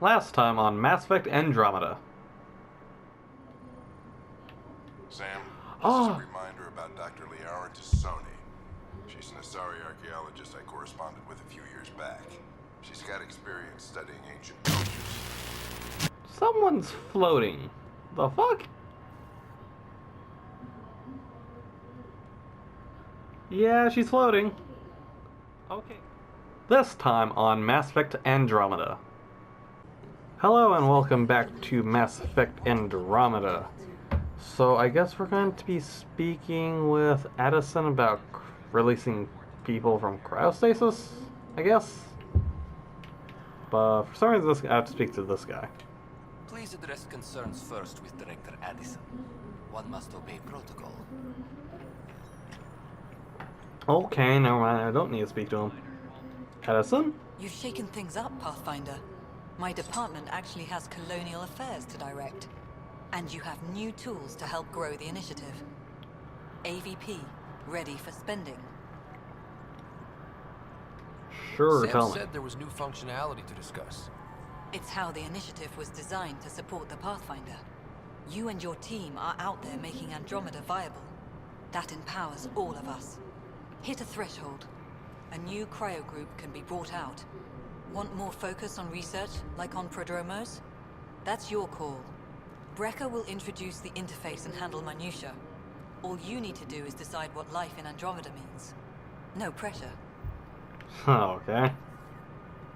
Last time on Mass Effect Andromeda. Sam, this is a Oh, reminder about Dr. Liara Tassoni. She's an Asari archaeologist I corresponded with a few years back. She's got experience studying ancient cultures. someone's floating. The fuck? Yeah, she's floating. Okay. This time on Mass Effect Andromeda. Hello and welcome back to Mass Effect Andromeda. So I guess we're going to be speaking with Addison about releasing people from cryostasis, I guess? But for some reason I have to speak to this guy. Please address concerns first with Director Addison. One must obey protocol. Okay, never mind, I don't need to speak to him. Addison? You've shaken things up, Pathfinder. My department actually has colonial affairs to direct. And you have new tools to help grow the initiative. AVP, ready for spending. Sure, Sam tell me. said there was new functionality to discuss. It's how the initiative was designed to support the Pathfinder. You and your team are out there making Andromeda viable. That empowers all of us. Hit a threshold. A new cryo group can be brought out. Want more focus on research, like on prodromos? That's your call. Brecker will introduce the interface and handle minutiae. All you need to do is decide what life in Andromeda means. No pressure. Okay.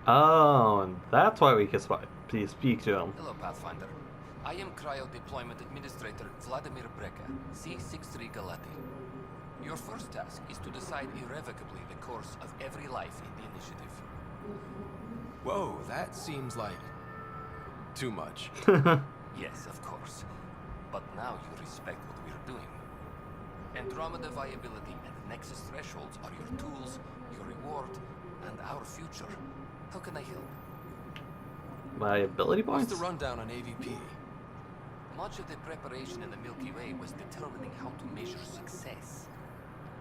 Oh, and that's why we can please speak to him. Hello, Pathfinder. I am Cryo Deployment Administrator Vladimir Breca, C-63 Galati. Your first task is to decide irrevocably the course of every life in the initiative. Whoa, that seems like too much. Yes, of course. But now you respect what we're doing. Andromeda viability and Nexus thresholds are your tools, your reward, and our future. How can I help? My ability What's points? the rundown on AVP? Much of the preparation in the Milky Way was determining how to measure success.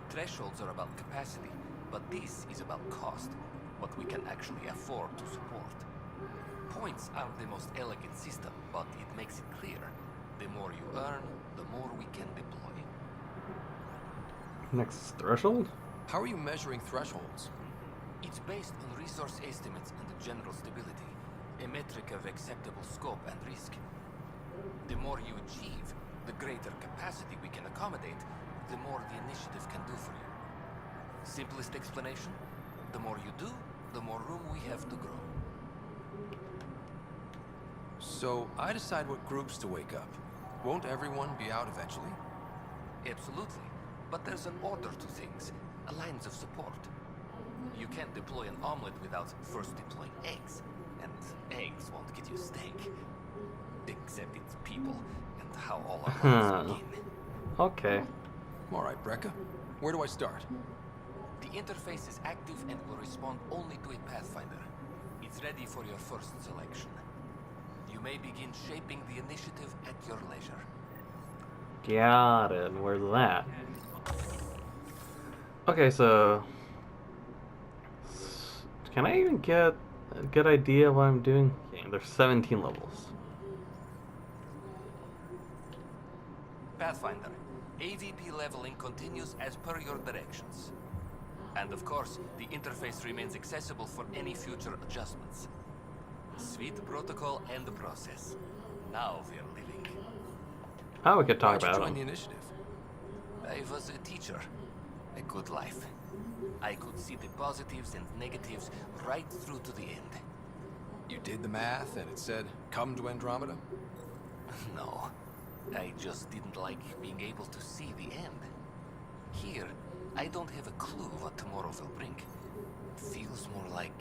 Thresholds are about capacity, but this is about cost, what we can actually afford to support. Points aren't the most elegant system, but it makes it clear. The more you earn, the more we can deploy. Next threshold? How are you measuring thresholds? It's based on resource estimates and the general stability, a metric of acceptable scope and risk. The more you achieve, the greater capacity we can accommodate, the more the initiative can do for you. Simplest explanation, the more you do, the more room we have to grow. So I decide what groups to wake up. Won't everyone be out eventually? Absolutely, but there's an order to things, lines of support. You can't deploy an omelet without first deploying eggs, and eggs won't get you steak. Except it's people, and how all our lives begin. Okay. All right, Breca. Where do I start? The interface is active and will respond only to a Pathfinder. It's ready for your first selection. You may begin shaping the initiative at your leisure. Got it. Where's that? Okay, so... Can I even get a good idea of what I'm doing? Okay, there's 17 levels. Pathfinder, AVP leveling continues as per your directions. And of course, the interface remains accessible for any future adjustments. Sweet protocol and the process. Now we're living. Oh, we could talk Why'd you about join it. the initiative? I was a teacher. A good life. I could see the positives and negatives right through to the end. You did the math and it said, come to Andromeda? No, I just didn't like being able to see the end. Here, I don't have a clue what tomorrow will bring. It feels more like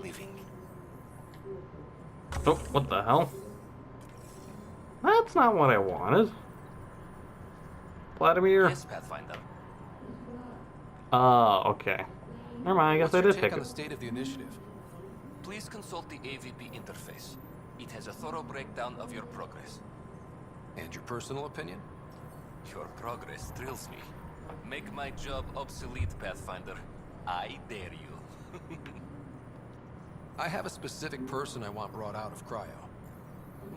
living. Oh, what the hell? That's not what I wanted. Vladimir? Yes, Pathfinder. Oh, okay. Never mind, I guess What's I your did take pick on it. the state of the initiative? Please consult the AVP interface. It has a thorough breakdown of your progress. And your personal opinion? Your progress thrills me. Make my job obsolete, Pathfinder. I dare you. I have a specific person I want brought out of cryo.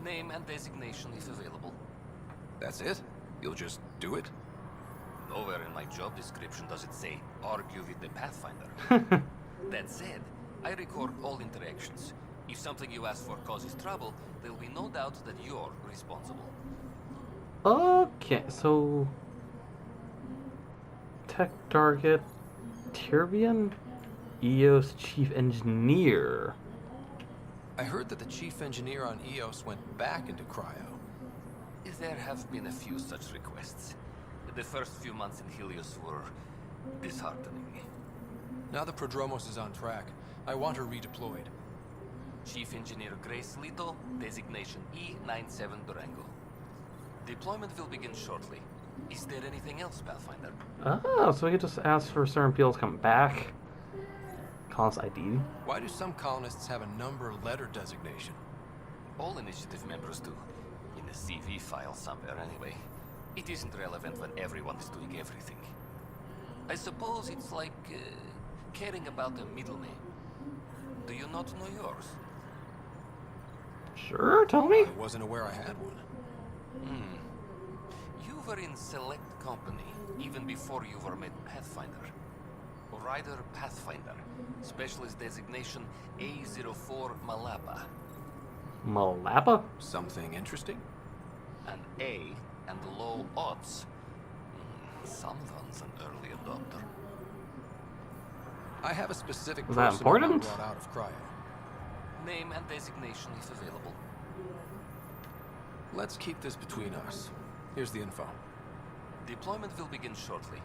Name and designation if available. That's it? You'll just do it? Nowhere in my job description does it say, argue with the Pathfinder. That said, I record all interactions. If something you ask for causes trouble, there will be no doubt that you're responsible. Okay, so... Tech target... Tirbian? EOS Chief Engineer. I heard that the chief engineer on EOS went back into cryo. There have been a few such requests. The first few months in Helios were disheartening. Now the Prodromos is on track. I want her redeployed. Chief Engineer Grace Lito, designation E97 Durango. Deployment will begin shortly. Is there anything else, Pathfinder? Oh, so we could just ask for certain people to come back. Colonist ID. Why do some colonists have a number letter designation? All initiative members do. In a CV file somewhere, anyway. It isn't relevant when everyone is doing everything. I suppose it's like caring about a middle name. Do you not know yours? Sure, tell me. I wasn't aware I had one. You were in select company even before you were made Pathfinder. Ryder Pathfinder. Specialist designation A04 Malapa. Malapa? Something interesting? An A and low odds. Someone's an early adopter. I have a specific Is that person I want important? brought out of cryo. Name and designation if available. Let's keep this between us. Here's the info. Deployment will begin shortly.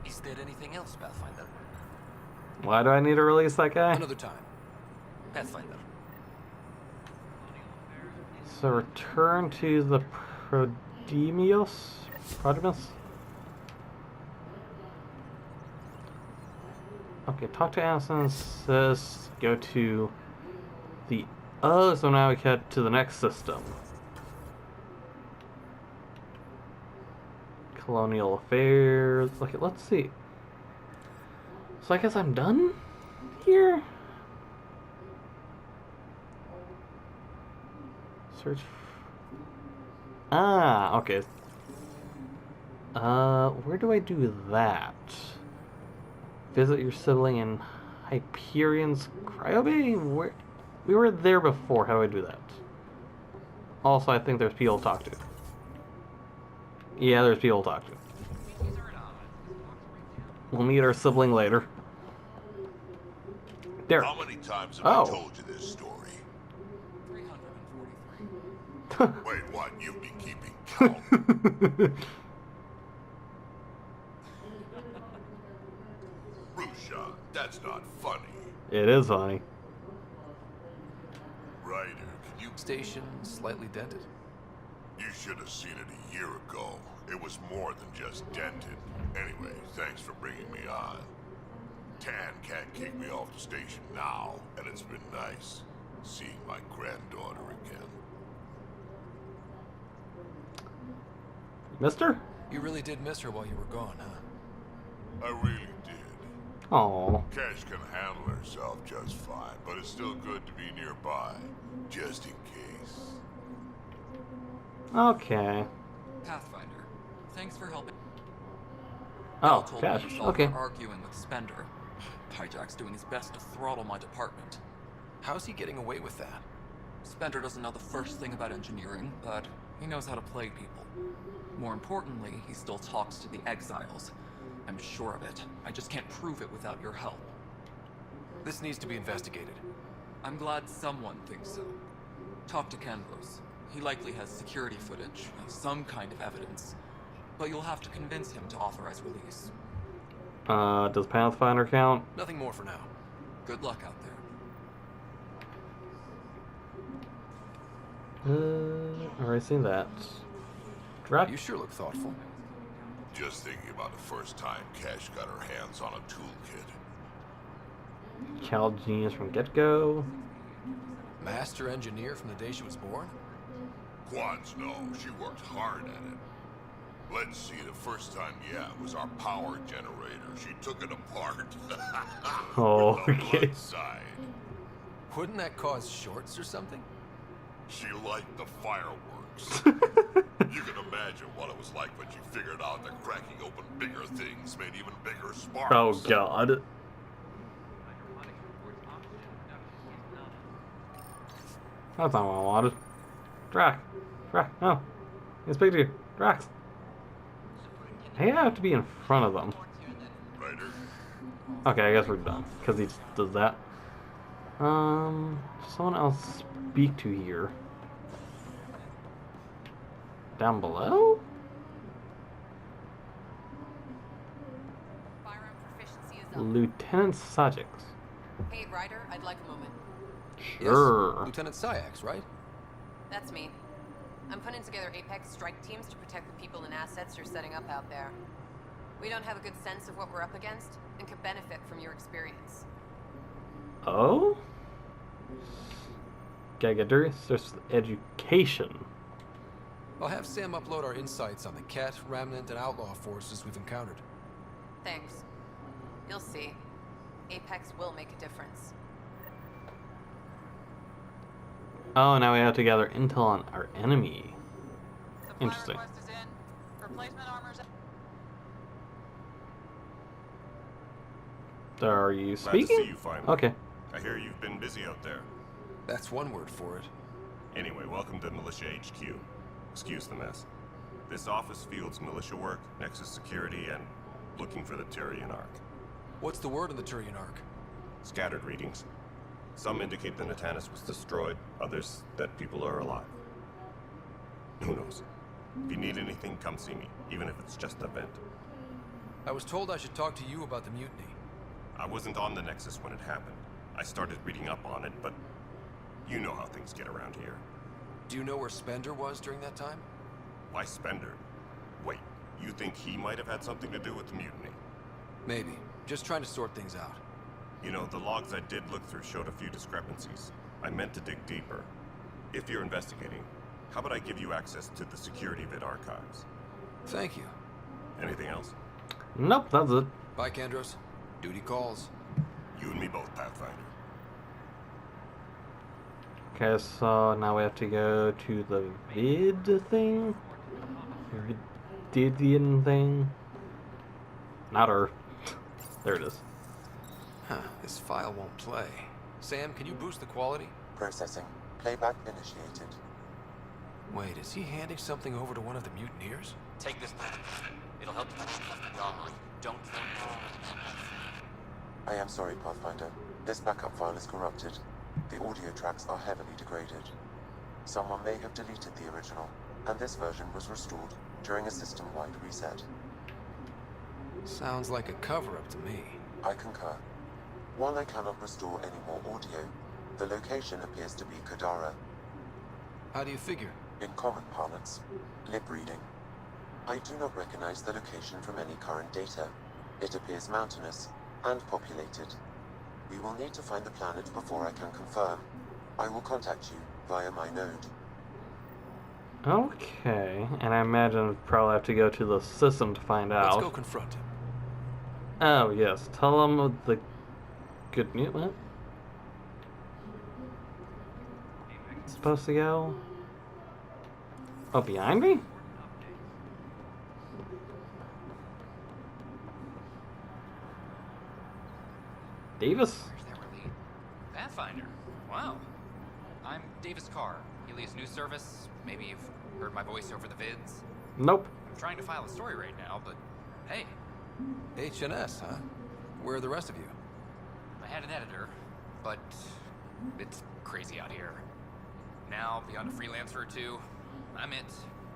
Is there anything else, Pathfinder? Why do I need to release that guy? Another time. Pathfinder. So return to the Prodemios? Okay, talk to Addison, says go to the... Oh, so now we head to the next system. Colonial Affairs. Okay, let's see. So I guess I'm done here? Search. Ah, okay. Where do I do that? Visit your sibling in Hyperion's Cryobay? Where? We were there before. How do I do that? Also, I think there's people to talk to. Yeah, there's people to talk to. We'll meet our sibling later. There. How many times have Oh. I told you this story? 343. Wait, what? You've been keeping count. Rusha, that's not funny. It is funny. Ryder, can you... Station slightly dented. You should have seen it a year ago. It was more than just dented. Anyway, thanks for bringing me on. Tan can't kick me off the station now, and it's been nice seeing my granddaughter again. Mister? You really did miss her while you were gone, huh? I really did. Oh. Cash can handle herself just fine, but it's still good to be nearby, just in case. Okay. Pathfinder, thanks for helping. Oh, Bell told Cash. me you all Okay. were arguing with Spender. Hijack's doing his best to throttle my department. How's he getting away with that? Spender doesn't know the first thing about engineering, but he knows how to play people. More importantly, he still talks to the exiles. I'm sure of it. I just can't prove it without your help. This needs to be investigated. I'm glad someone thinks so. Talk to Canvos. He likely has security footage, some kind of evidence. But you'll have to convince him to authorize release. Does Pathfinder count? Nothing more for now. Good luck out there. Already seen that. Drop. You sure look thoughtful. Just thinking about the first time Cash got her hands on a toolkit. Cal genius from get-go. Master engineer from the day she was born? Quads know, she worked hard at it. Let's see, the first time, yeah, was our power generator. She took it apart. Oh, With the okay. blood side. Wouldn't that cause shorts or something? She liked the fireworks. You can imagine what it was like when she figured out that cracking open bigger things made even bigger sparks. Oh god. That's not what I wanted. Drax. No. I speak to you. Drax. Hey, I have to be in front of them. Ryder, Okay, I guess we're done. Because he just does that. Someone else speak to here. Down below? Firearm proficiency is up. Lieutenant Sajix. Hey, Ryder, I'd like a moment. Sure. Yes, Lieutenant Syax, right? That's me. I'm putting together Apex strike teams to protect the people and assets you're setting up out there. We don't have a good sense of what we're up against and could benefit from your experience. Oh? Gotta get dirty. There's education. I'll have Sam upload our insights on the Ket, Remnant, and Outlaw forces we've encountered. Thanks. You'll see. Apex will make a difference. Oh, now we have to gather intel on our enemy. Interesting. Request is in. Replacement armor's Are you Glad to speaking? see you finally. Okay. I hear you've been busy out there. That's one word for it. Anyway, welcome to Militia HQ. Excuse the mess. This office fields militia work, Nexus security, and looking for the Turian Ark. What's the word on the Turian Ark? Scattered readings. Some indicate the Natanus was destroyed, others that people are alive. Who knows? If you need anything, come see me, even if it's just a vent. I was told I should talk to you about the mutiny. I wasn't on the Nexus when it happened. I started reading up on it, but you know how things get around here. Do you know where Spender was during that time? Why Spender? Wait, you think he might have had something to do with the mutiny? Maybe. Just trying to sort things out. You know, the logs I did look through showed a few discrepancies. I meant to dig deeper. If you're investigating, how about I give you access to the security vid archives? Thank you. Anything else? Nope, that's it. Bye, Kandros. Duty calls. You and me both, Pathfinder. Okay, so now we have to go to the vid thing? Vididian thing? Not her. There it is. Huh, this file won't play. Sam, can you boost the quality? Processing. Playback initiated. Wait, is he handing something over to one of the mutineers? Take this back. It'll help you the armory. Don't I am sorry, Pathfinder. This backup file is corrupted. The audio tracks are heavily degraded. Someone may have deleted the original, and this version was restored during a system-wide reset. Sounds like a cover-up to me. I concur. While I cannot restore any more audio, the location appears to be Kadara. How do you figure? In common parlance, lip reading. I do not recognize the location from any current data. It appears mountainous and populated. We will need to find the planet before I can confirm. I will contact you via my node. Okay, and I imagine we'll probably have to go to the system to find out. Let's go confront him. Oh, yes. Tell them the good news. What? It's supposed to go? Oh, behind me? Davis? Where's that really? Pathfinder. Wow. I'm Davis Carr, Healy's news service. Maybe you've heard my voice over the vids. Nope. I'm trying to file a story right now, but hey, HNS, huh? Where are the rest of you? I had an editor, but it's crazy out here. Now, beyond a freelancer or two, I'm it.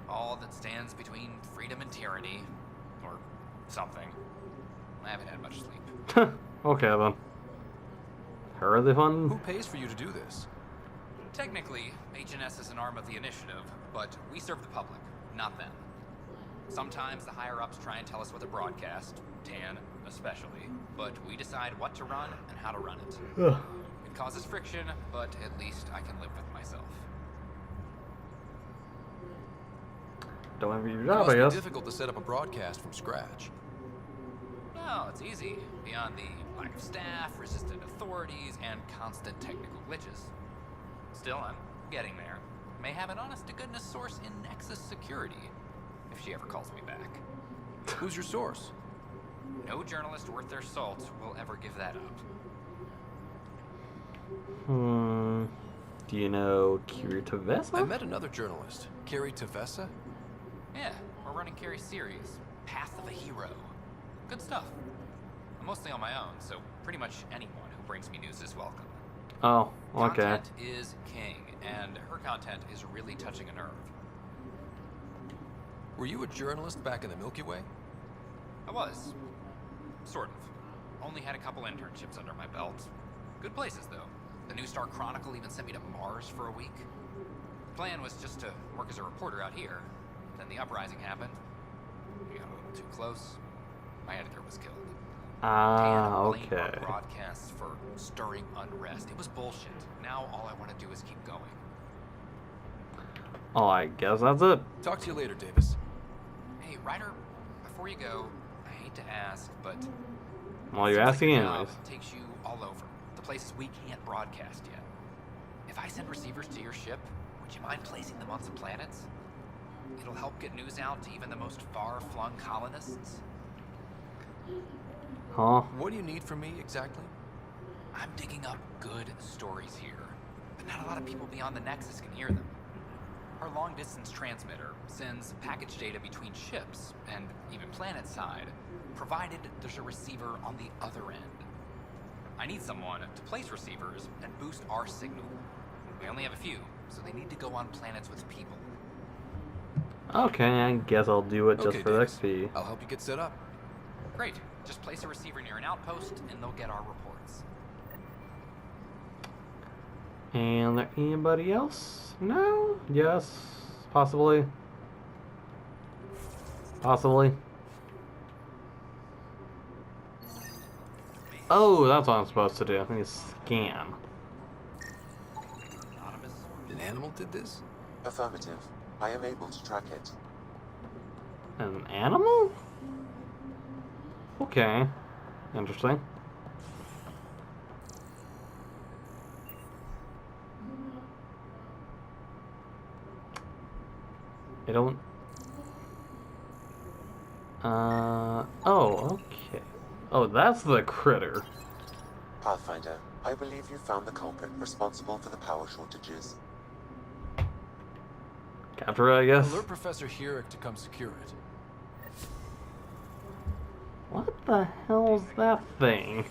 All that stands between freedom and tyranny. Or something. I haven't had much sleep. Okay, then. Are they fun? Who pays for you to do this? Technically, HNS is an arm of the initiative, but we serve the public, not them. Sometimes the higher-ups try and tell us what to broadcast, Tan especially, but we decide what to run and how to run it. Ugh. It causes friction, but at least I can live with myself. Don't envy your It job, must I be guess. difficult to set up a broadcast from scratch. No, it's easy, beyond the lack of staff, resistant authorities, and constant technical glitches. Still, I'm getting there. May have an honest-to-goodness source in Nexus security, if she ever calls me back. Who's your source? No journalist worth their salt will ever give that up. Do you know Kiri Tavessa? I met another journalist, Carrie Tavessa. Yeah, we're running Carrie's series, Path of a Hero. Good stuff. I'm mostly on my own, so pretty much anyone who brings me news is welcome. Oh, okay. Content is king, and her content is really touching a nerve. Were you a journalist back in the Milky Way? I was. Sort of. Only had a couple internships under my belt. Good places, though. The New Star Chronicle even sent me to Mars for a week. The plan was just to work as a reporter out here. Then the uprising happened. We got a little too close. My editor was killed. Okay. Blamed our broadcasts for stirring unrest. It was bullshit. Now all I want to do is keep going. Oh, I guess that's it. Talk to you later, Davis. Hey, Ryder, before you go, I hate to ask, but... Well, you're asking anyways. Takes you all over. The places we can't broadcast yet. If I send receivers to your ship, would you mind placing them on some planets? It'll help get news out to even the most far-flung colonists. Huh? What do you need from me, exactly? I'm digging up good stories here, but not a lot of people beyond the Nexus can hear them. Our long-distance transmitter sends package data between ships, and even planet-side, provided there's a receiver on the other end. I need someone to place receivers and boost our signal. We only have a few, so they need to go on planets with people. Okay, I guess I'll do it just Okay, for Davis. XP. I'll help you get set up. Great. Just place a receiver near an outpost, and they'll get our reports. And there anybody else? No? Yes? Possibly? Possibly? Oh, that's what I'm supposed to do. I think scan. An animal did this? Affirmative. I am able to track it. An animal? Okay. Interesting. I don't... oh, okay. Oh, that's the critter. Pathfinder, I believe you found the culprit responsible for the power shortages. Capture it, I guess. Alert Professor Hurek to come secure it. What the hell's that thing?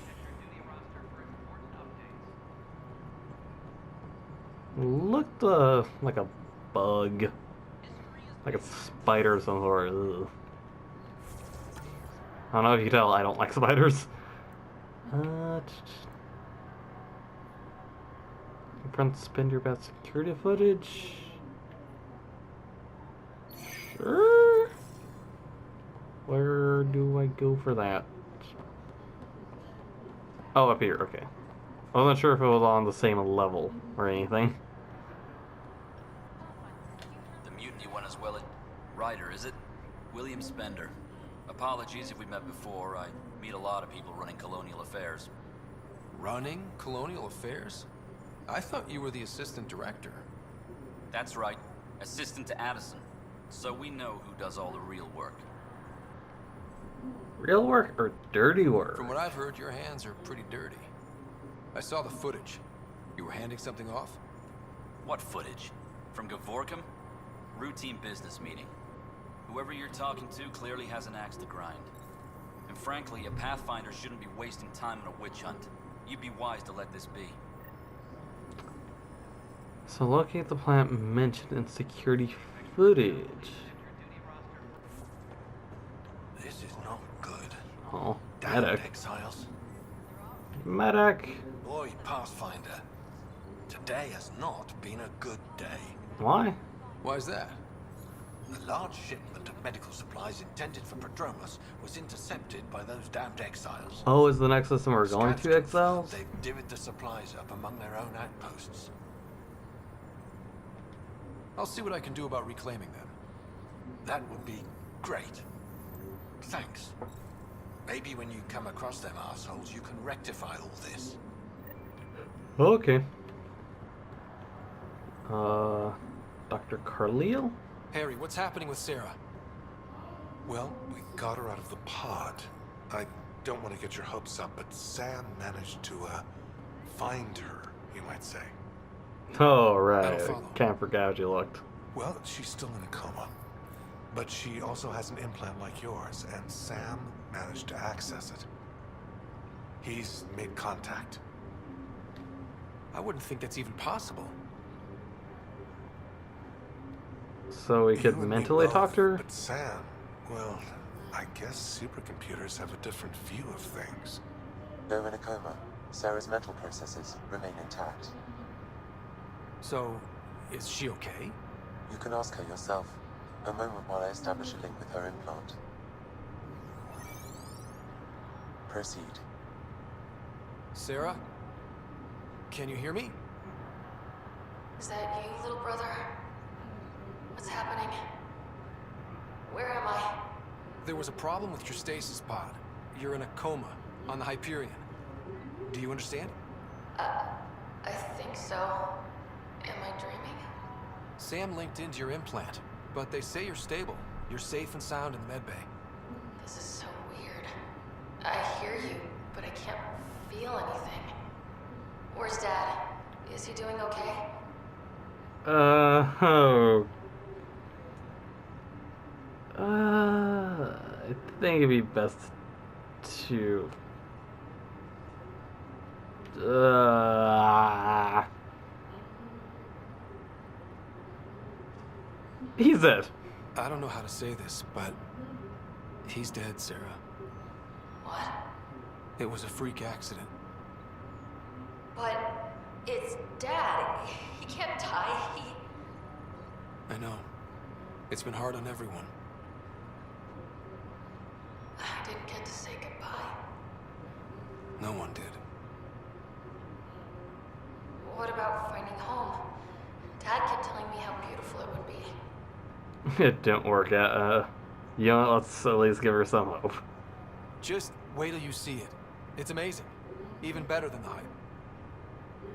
Looked like a bug. Like a spider or some sort. Ugh. I don't know if you can tell, I don't like spiders. Confront spender about security footage. Sure. Where do I go for that? Oh, up here, okay. I wasn't sure if it was on the same level or anything. The mutiny one as well. Ryder, is it? William Spender. Apologies if we met before. I meet a lot of people running colonial affairs. Running colonial affairs? I thought you were the assistant director. That's right. Assistant to Addison. So we know who does all the real work. Real work or dirty work? From what I've heard, your hands are pretty dirty. I saw the footage. You were handing something off? What footage? From Gavorkum? Routine business meeting. Whoever you're talking to clearly has an axe to grind. And frankly, a Pathfinder shouldn't be wasting time on a witch hunt. You'd be wise to let this be. So locate the plant mentioned in security footage. This is not good. Oh, Damn medic. exiles. Medic. Boy, Pathfinder. Today has not been a good day. Why? Why's that? A large shipment of medical supplies intended for Prodromus was intercepted by those damned exiles. Oh, is the next system we're going to exiles? They've divvied the supplies up among their own outposts. I'll see what I can do about reclaiming them. That would be great. Thanks. Maybe when you come across them assholes, you can rectify all this. Okay. Dr. Carlile? Harry, what's happening with Sarah? Well, we got her out of the pod. I don't want to get your hopes up, but Sam managed to, find her, you might say. Oh, right. Can't forget how she looked. Well, she's still in a coma. But she also has an implant like yours, and Sam managed to access it. He's made contact. I wouldn't think that's even possible. So we could mentally talk to her? But Sam, well, I guess supercomputers have a different view of things. Though in a coma, Sarah's mental processes remain intact. So, is she okay? You can ask her yourself. A moment while I establish a link with her implant. Proceed. Sarah? Can you hear me? Is that you, little brother? What's happening? Where am I? There was a problem with your stasis pod. You're in a coma on the Hyperion. Do you understand? I think so. Am I dreaming? Sam linked into your implant, but they say you're stable. You're safe and sound in the medbay. This is so weird. I hear you, but I can't feel anything. Where's Dad? Is he doing okay? Oh. I think it'd be best to... He's dead. I don't know how to say this, but he's dead, Sarah. What? It was a freak accident. But it's Dad. He can't die. I know. It's been hard on everyone. I didn't get to say goodbye. No one did. What about finding home? Dad kept telling me how beautiful it would be. It didn't work out. You know, let's at least give her some hope. Just wait till you see it. It's amazing. Even better than the hype.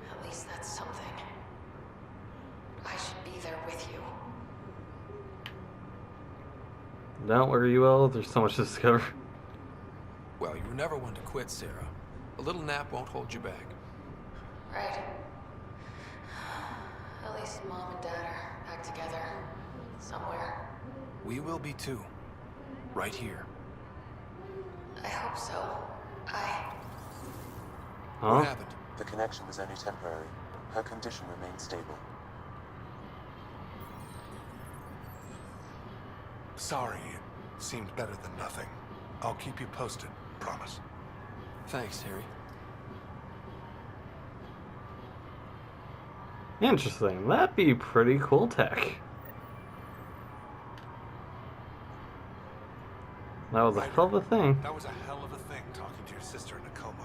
At least that's something. I should be there with you. Don't worry, you will. There's so much to discover. Well, you were never one to quit, Sarah. A little nap won't hold you back. Right. At least Mom and Dad are back together. Somewhere. We will be too. Right here. I hope so. What happened? The connection was only temporary. Her condition remained stable. Sorry, it seemed better than nothing. I'll keep you posted, promise. Thanks, Harry. Interesting. That'd be pretty cool tech. That was a hell of a thing. That was a hell of a thing, talking to your sister in a coma.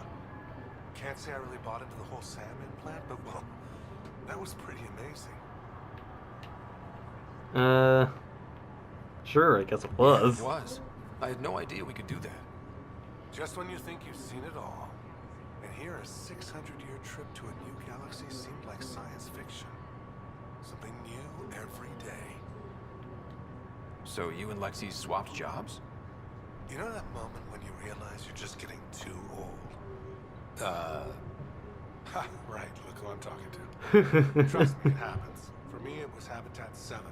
Can't say I really bought into the whole Sam implant, but well, that was pretty amazing. Sure, I guess it was. Yeah, it was. I had no idea we could do that. Just when you think you've seen it all, and here a 600-year trip to a new galaxy seemed like science fiction. Something new every day. So you and Lexi swapped jobs? You know that moment when you realize you're just getting too old? Ha, right, look who I'm talking to. Trust me, it happens. For me, it was Habitat 7.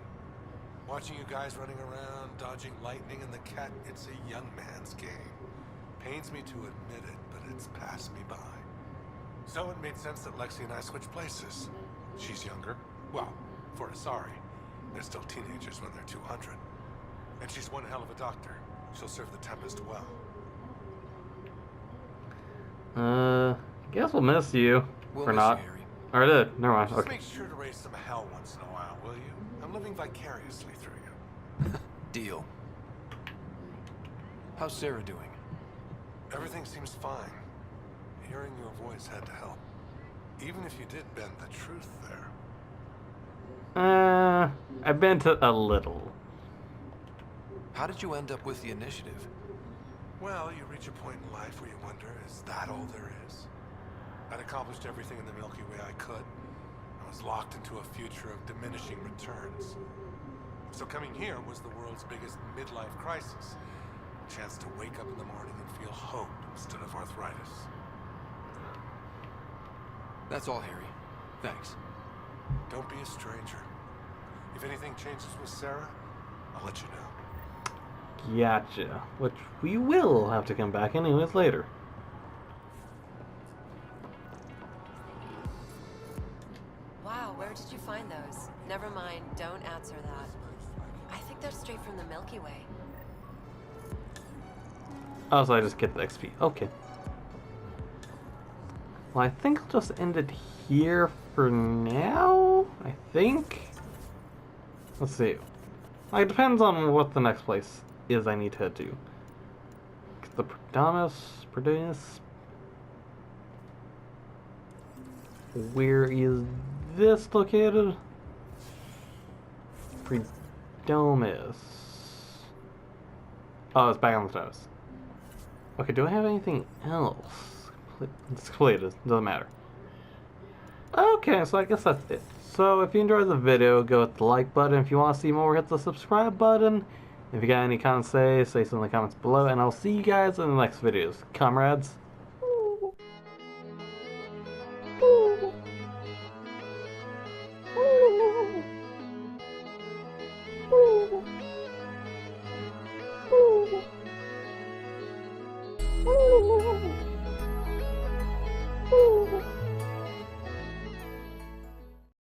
Watching you guys running around, dodging lightning and the cat, it's a young man's game. Pains me to admit it, but it's passed me by. So it made sense that Lexi and I switched places. She's younger. Well, for Asari. They're still teenagers when they're 200. And she's one hell of a doctor. She'll serve the Tempest well. Guess we'll miss you. We'll or miss not. you, Harry. Or did. Never mind. Just Okay. make sure to raise some hell once in a while, will you? I'm living vicariously through you. Deal. How's Sarah doing? Everything seems fine. Hearing your voice had to help. Even if you did bend the truth there. I bent it a little. How did you end up with the initiative? Well, you reach a point in life where you wonder, is that all there is? I'd accomplished everything in the Milky Way I could. I was locked into a future of diminishing returns. So coming here was the world's biggest midlife crisis. A chance to wake up in the morning and feel hope instead of arthritis. That's all, Harry. Thanks. Don't be a stranger. If anything changes with Sarah, I'll let you know. Gotcha. Which we will have to come back anyways later. Wow, where did you find those? Never mind, don't answer that. I think they're straight from the Milky Way. Oh, so I just get the XP. Okay. Well, I think I'll just end it here for now. I think. Let's see. Like, it depends on what the next place is I need to head to. The Predominus. Where is this located? Predominus. Oh, it's back on the nose. Okay, do I have anything else? It's completed. Doesn't matter. Okay, so I guess that's it. So if you enjoyed the video, go hit the like button. If you want to see more, hit the subscribe button. If you got any comments to say some in the comments below. And I'll see you guys in the next videos. Comrades.